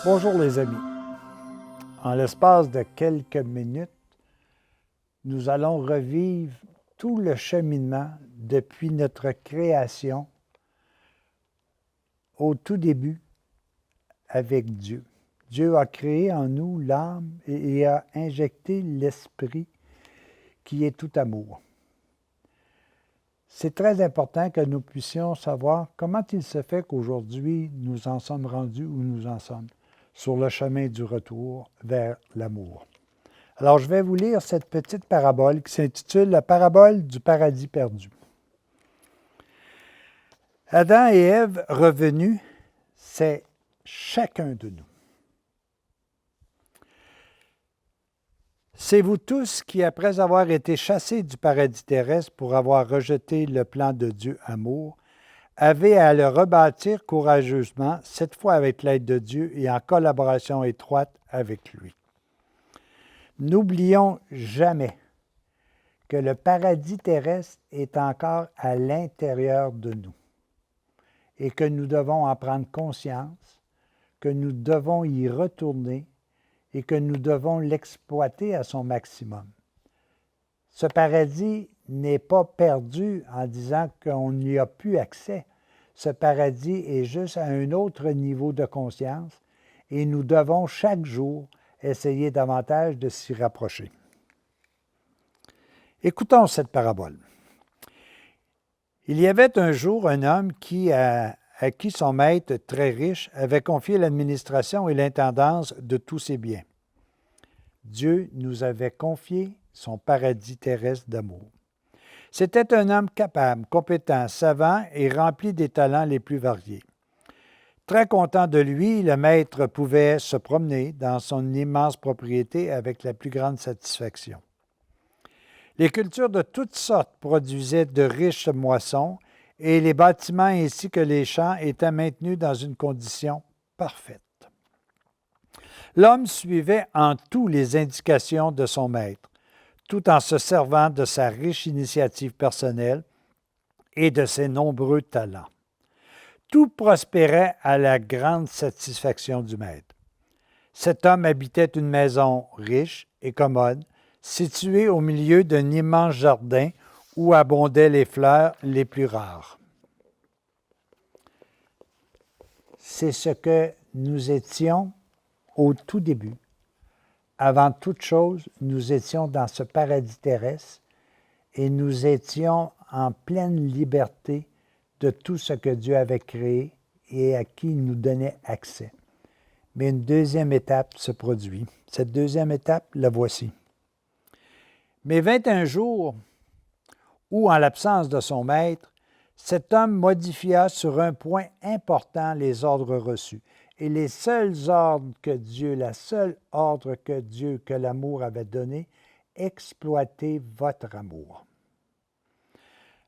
Bonjour les amis. En l'espace de quelques minutes, nous allons revivre tout le cheminement depuis notre création au tout début avec Dieu. Dieu a créé en nous l'âme et a injecté l'esprit qui est tout amour. C'est très important que nous puissions savoir comment il se fait qu'aujourd'hui nous en sommes rendus où nous en sommes, sur le chemin du retour vers l'amour. Alors, je vais vous lire cette petite parabole qui s'intitule « La parabole du paradis perdu ». Adam et Ève revenus, c'est chacun de nous. C'est vous tous qui, après avoir été chassés du paradis terrestre pour avoir rejeté le plan de Dieu amour, avez à le rebâtir courageusement, cette fois avec l'aide de Dieu et en collaboration étroite avec lui. N'oublions jamais que le paradis terrestre est encore à l'intérieur de nous et que nous devons en prendre conscience, que nous devons y retourner et que nous devons l'exploiter à son maximum. Ce paradis n'est pas perdu en disant qu'on n'y a plus accès. Ce paradis est juste à un autre niveau de conscience et nous devons chaque jour essayer davantage de s'y rapprocher. Écoutons cette parabole. Il y avait un jour un homme à qui son maître, très riche, avait confié l'administration et l'intendance de tous ses biens. Dieu nous avait confié son paradis terrestre d'amour. C'était un homme capable, compétent, savant et rempli des talents les plus variés. Très content de lui, le maître pouvait se promener dans son immense propriété avec la plus grande satisfaction. Les cultures de toutes sortes produisaient de riches moissons et les bâtiments ainsi que les champs étaient maintenus dans une condition parfaite. L'homme suivait en tout les indications de son maître, tout en se servant de sa riche initiative personnelle et de ses nombreux talents. Tout prospérait à la grande satisfaction du maître. Cet homme habitait une maison riche et commode, située au milieu d'un immense jardin où abondaient les fleurs les plus rares. C'est ce que nous étions au tout début. Avant toute chose, nous étions dans ce paradis terrestre et nous étions en pleine liberté de tout ce que Dieu avait créé et à qui il nous donnait accès. Mais une deuxième étape se produit. Cette deuxième étape, la voici. Mais 21 jours où, en l'absence de son maître, cet homme modifia sur un point important les ordres reçus. Et les seuls ordres que Dieu, la seule ordre que Dieu, que l'amour avait donné, exploitez votre amour.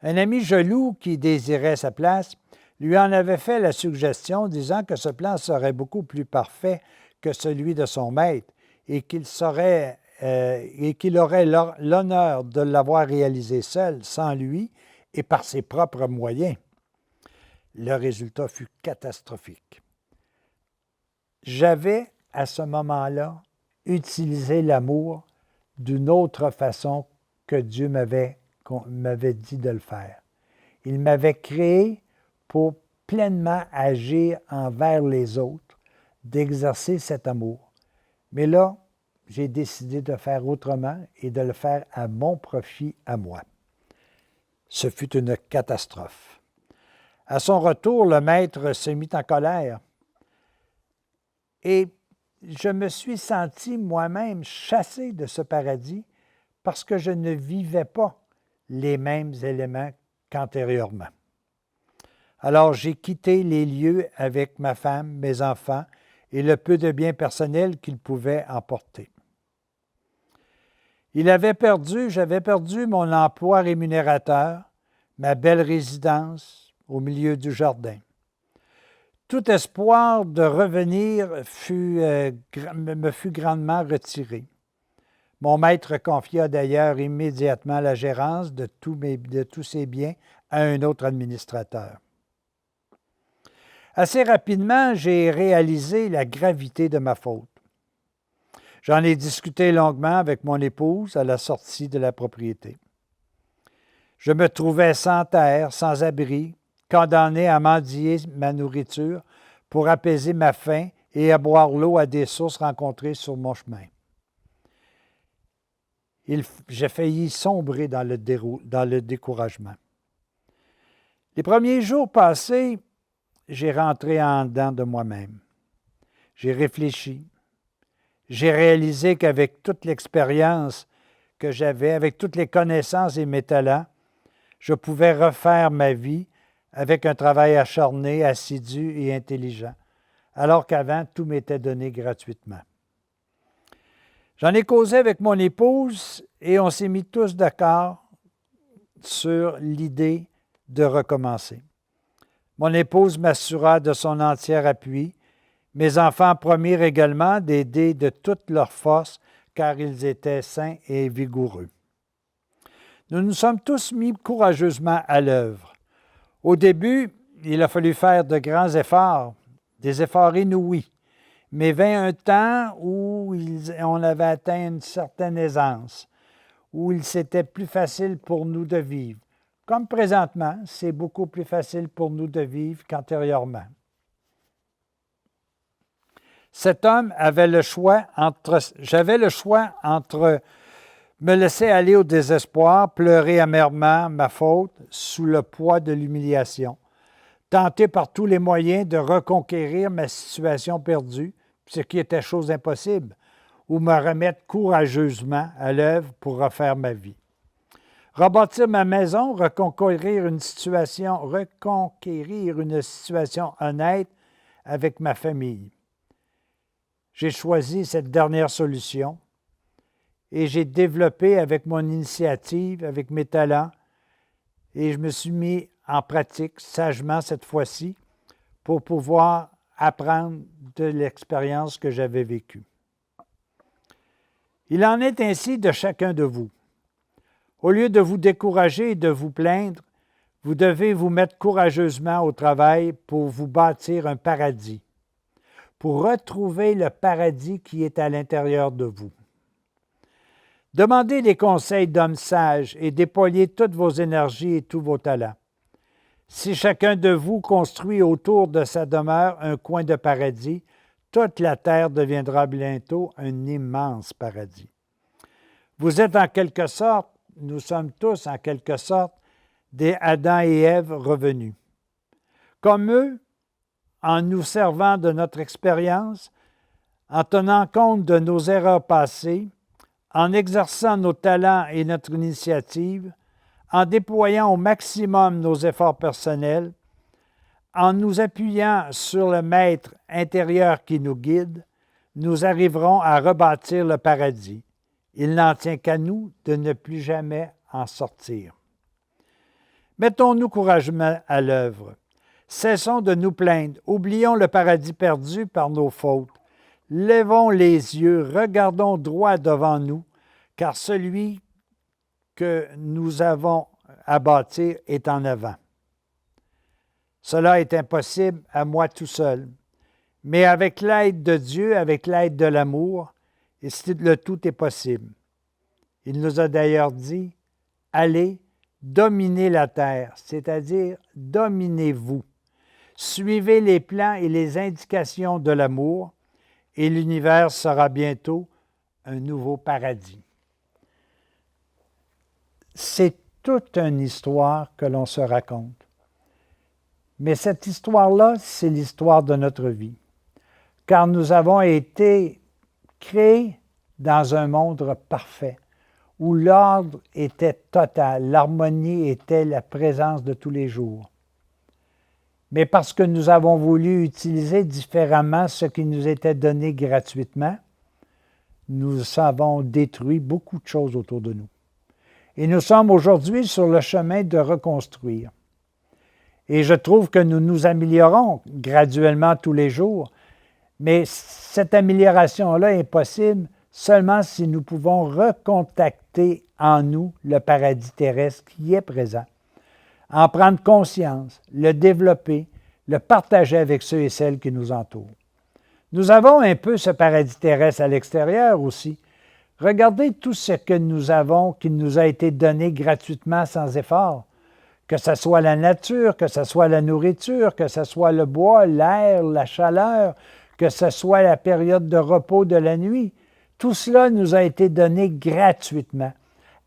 Un ami jaloux qui désirait sa place lui en avait fait la suggestion, disant que ce plan serait beaucoup plus parfait que celui de son maître et qu'il aurait l'honneur de l'avoir réalisé seul, sans lui et par ses propres moyens. Le résultat fut catastrophique. J'avais, à ce moment-là, utilisé l'amour d'une autre façon que Dieu m'avait dit de le faire. Il m'avait créé pour pleinement agir envers les autres, d'exercer cet amour. Mais là, j'ai décidé de faire autrement et de le faire à mon profit à moi. Ce fut une catastrophe. À son retour, le maître se mit en colère et je me suis senti moi-même chassé de ce paradis parce que je ne vivais pas les mêmes éléments qu'antérieurement. Alors j'ai quitté les lieux avec ma femme, mes enfants et le peu de biens personnels qu'ils pouvaient emporter. J'avais perdu mon emploi rémunérateur, ma belle résidence au milieu du jardin. Tout espoir de revenir me fut grandement retiré. Mon maître confia d'ailleurs immédiatement la gérance de tous ses biens à un autre administrateur. Assez rapidement, j'ai réalisé la gravité de ma faute. J'en ai discuté longuement avec mon épouse à la sortie de la propriété. Je me trouvais sans terre, sans abri, condamné à mendier ma nourriture pour apaiser ma faim et à boire l'eau à des sources rencontrées sur mon chemin. J'ai failli sombrer dans le découragement. Les premiers jours passés, j'ai rentré en dedans de moi-même. J'ai réfléchi. J'ai réalisé qu'avec toute l'expérience que j'avais, avec toutes les connaissances et mes talents, je pouvais refaire ma vie avec un travail acharné, assidu et intelligent, alors qu'avant, tout m'était donné gratuitement. J'en ai causé avec mon épouse et on s'est mis tous d'accord sur l'idée de recommencer. Mon épouse m'assura de son entier appui. Mes enfants promirent également d'aider de toute leur force car ils étaient sains et vigoureux. Nous nous sommes tous mis courageusement à l'œuvre. Au début, il a fallu faire de grands efforts, des efforts inouïs, mais vint un temps où on avait atteint une certaine aisance, où il s'était plus facile pour nous de vivre. Comme présentement, c'est beaucoup plus facile pour nous de vivre qu'antérieurement. Cet homme avait le choix j'avais le choix entre me laisser aller au désespoir, pleurer amèrement ma faute sous le poids de l'humiliation, tenter par tous les moyens de reconquérir ma situation perdue, ce qui était chose impossible, ou me remettre courageusement à l'œuvre pour refaire ma vie. Rebâtir ma maison, reconquérir une situation honnête avec ma famille. J'ai choisi cette dernière solution et j'ai développé avec mon initiative, avec mes talents, et je me suis mis en pratique sagement cette fois-ci pour pouvoir apprendre de l'expérience que j'avais vécue. Il en est ainsi de chacun de vous. Au lieu de vous décourager et de vous plaindre, vous devez vous mettre courageusement au travail pour vous bâtir un paradis, pour retrouver le paradis qui est à l'intérieur de vous. Demandez des conseils d'hommes sages et déployez toutes vos énergies et tous vos talents. Si chacun de vous construit autour de sa demeure un coin de paradis, toute la terre deviendra bientôt un immense paradis. Vous êtes en quelque sorte, nous sommes tous en quelque sorte, des Adam et Ève revenus. Comme eux, en nous servant de notre expérience, en tenant compte de nos erreurs passées, en exerçant nos talents et notre initiative, en déployant au maximum nos efforts personnels, en nous appuyant sur le Maître intérieur qui nous guide, nous arriverons à rebâtir le paradis. Il n'en tient qu'à nous de ne plus jamais en sortir. Mettons-nous courageusement à l'œuvre. Cessons de nous plaindre. Oublions le paradis perdu par nos fautes. Lèvons les yeux, regardons droit devant nous, car celui que nous avons à bâtir est en avant. Cela est impossible à moi tout seul, mais avec l'aide de Dieu, avec l'aide de l'amour, le tout est possible. Il nous a d'ailleurs dit, « Allez, dominez la terre », c'est-à-dire dominez-vous. Suivez les plans et les indications de l'amour, et l'univers sera bientôt un nouveau paradis. C'est toute une histoire que l'on se raconte. Mais cette histoire-là, c'est l'histoire de notre vie. Car nous avons été créés dans un monde parfait, où l'ordre était total, l'harmonie était la présence de tous les jours. Mais parce que nous avons voulu utiliser différemment ce qui nous était donné gratuitement, nous avons détruit beaucoup de choses autour de nous. Et nous sommes aujourd'hui sur le chemin de reconstruire. Et je trouve que nous nous améliorons graduellement tous les jours, mais cette amélioration-là est possible seulement si nous pouvons recontacter en nous le paradis terrestre qui est présent, en prendre conscience, le développer, le partager avec ceux et celles qui nous entourent. Nous avons un peu ce paradis terrestre à l'extérieur aussi. Regardez tout ce que nous avons qui nous a été donné gratuitement sans effort. Que ce soit la nature, que ce soit la nourriture, que ce soit le bois, l'air, la chaleur, que ce soit la période de repos de la nuit. Tout cela nous a été donné gratuitement.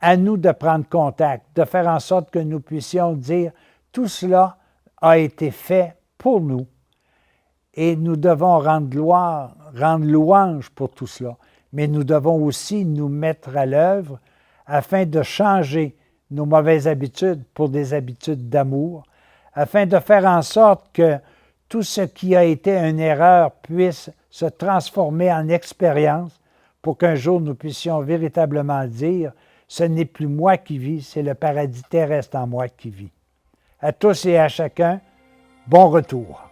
À nous de prendre contact, de faire en sorte que nous puissions dire « tout cela a été fait pour nous ». Et nous devons rendre louange pour tout cela. Mais nous devons aussi nous mettre à l'œuvre afin de changer nos mauvaises habitudes pour des habitudes d'amour, afin de faire en sorte que tout ce qui a été une erreur puisse se transformer en expérience pour qu'un jour nous puissions véritablement dire « ce n'est plus moi qui vis, c'est le paradis terrestre en moi qui vit ». À tous et à chacun, bon retour.